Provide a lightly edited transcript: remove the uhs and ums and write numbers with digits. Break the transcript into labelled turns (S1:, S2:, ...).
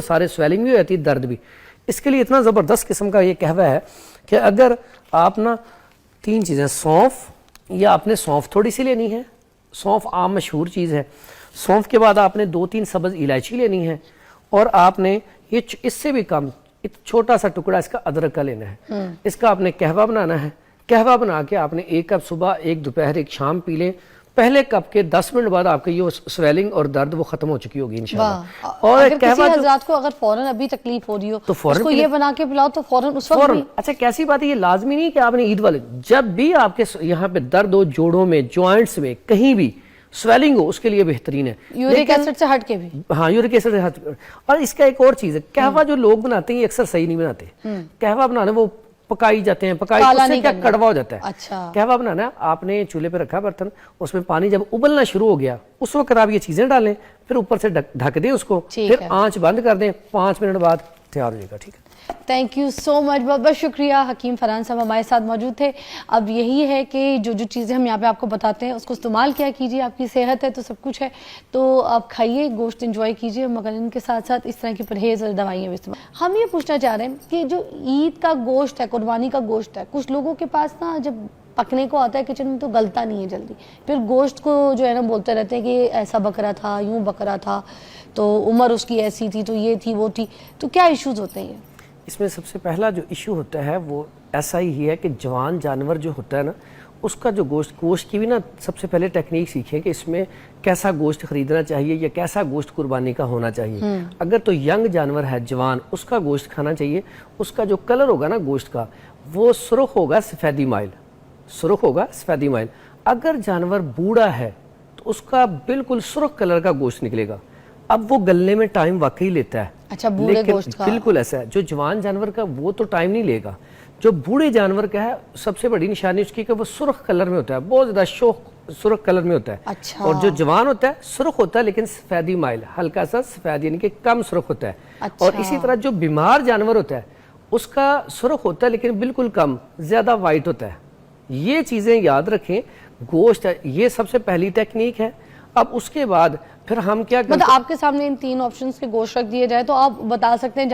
S1: سارے سویلنگ بھی ہوتی ہے، درد بھی. اس کے لیے اتنا زبردست قسم کا یہ قہوہ ہے کہ اگر آپ نا 3 چیزیں، سونف یا آپ نے سونف تھوڑی سی لینی ہے، سونف عام مشہور چیز ہے. سونف کے بعد آپ نے 2-3 سبز الائچی لینی ہے، اور آپ نے یہ اس سے بھی کم چھوٹا سا ٹکڑا اس کا ادرک کا لینا ہے. اس کا آپ نے قہوہ بنانا ہے. قہوہ بنا کے آپ نے 1 کپ صبح، 1 دوپہر، 1 شام پی لیں. پہلے کپ کے 10 منٹ بعد آپ کی یہ سویلنگ اور درد وہ ختم ہو چکی ہوگی انشاءاللہ.
S2: اور اگر کسی حضرات کو اگر فوراً ابھی تکلیف ہو رہی ہو تو اس کو یہ بنا کے پلاؤ تو فوراً اس وقت بھی.
S1: اچھا کیسی بات ہے، یہ لازمی نہیں کہ آپ نے عید والے جب بھی آپ کے یہاں پہ درد ہو، جوڑوں میں، جوائنٹس میں، کہیں بھی سویلنگ ہو، اس کے لیے بہترین ہے.
S2: یورک ایسڈ سے ہٹ کے بھی.
S1: ہاں، یورک ایسڈ سے ہٹ. اور اس کا ایک اور چیز ہے، قہوہ جو لوگ بناتے ہیں یہ اکثر صحیح نہیں بناتے. قہوہ بنانا وہ پکائی جاتے ہیں، پکائی اس سے کیا کڑوا ہو جاتا ہے.
S2: اچھا
S1: قہوہ بنانا آپ نے چولہے پہ رکھا برتن، اس میں پانی جب ابلنا شروع ہو گیا اس وقت آپ یہ چیزیں ڈالیں، پھر اوپر سے ڈھک دیں اس کو، پھر آنچ بند کر دیں، 5 منٹ بعد تیار ہو جائے گا. ٹھیک ہے،
S2: تھینک یو سو مچ، بہت بہت شکریہ. حکیم فرحان صاحب ہمارے ساتھ موجود تھے. اب یہی ہے کہ جو چیزیں ہم یہاں پہ آپ کو بتاتے ہیں اس کو استعمال کیا کیجیے. آپ کی صحت ہے تو سب کچھ ہے، تو آپ کھائیے، گوشت انجوائے کیجیے، مگر ان کے ساتھ ساتھ اس طرح کی پرہیز اور دوائیاں بھی استعمال. ہم یہ پوچھنا چاہ رہے ہیں کہ جو عید کا گوشت ہے، قربانی کا گوشت ہے، کچھ لوگوں کے پاس نا جب پکنے کو آتا ہے کچن میں تو گلتا نہیں ہے جلدی، پھر گوشت کو جو ہے نا بولتے رہتے ہیں کہ ایسا بکرا تھا، یوں بکرا تھا، تو عمر اس کی ایسی تھی، تو یہ تھی وہ تھی، تو کیا ایشوز ہوتے ہیں؟
S1: اس میں سب سے پہلا جو ایشو ہوتا ہے وہ ایسا ہی ہے کہ جوان جانور جو ہوتا ہے نا، اس کا جو گوشت کی بھی نا سب سے پہلے ٹیکنیک سیکھیں کہ اس میں کیسا گوشت خریدنا چاہیے یا کیسا گوشت قربانی کا ہونا چاہیے. اگر تو ینگ جانور ہے، جوان، اس کا گوشت کھانا چاہیے. اس کا جو کلر ہوگا نا گوشت کا وہ سرخ ہوگا، سفیدی مائل، سرخ ہوگا، سفیدی مائل. اگر جانور بوڑھا ہے تو اس کا بالکل سرخ کلر کا گوشت نکلے گا. اب وہ گلنے میں ٹائم واقعی لیتا ہے.
S2: اچھا، بوڑھے گوشت کا
S1: بالکل ایسا ہے. جو جوان جانور کا وہ تو ٹائم نہیں لے گا. جو بوڑھے جانور کا ہے سب سے بڑی نشانی اس کی کہ وہ سرخ کلر میں ہوتا ہے، بہت زیادہ سرخ کلر میں ہوتا ہے.
S2: اچھا.
S1: اور جو جوان ہوتا ہے سرخ ہوتا ہے لیکن سفیدی مائل، ہلکا سا سفید، یعنی کہ کم سرخ ہوتا ہے. اور اسی طرح جو بیمار جانور ہوتا ہے اس کا سرخ ہوتا ہے لیکن بالکل کم، زیادہ وائٹ ہوتا ہے. یہ چیزیں یاد رکھیں. گوشت ہے، یہ سب سے پہلی ٹیکنیک ہے. اب اس کے بعد پھر ہم کیا کرتے ہیں،
S2: مطلب آپ کے سامنے ان 3 آپشنز کے گوشت رکھ دیے جائے تو آپ بتا سکتے ہیں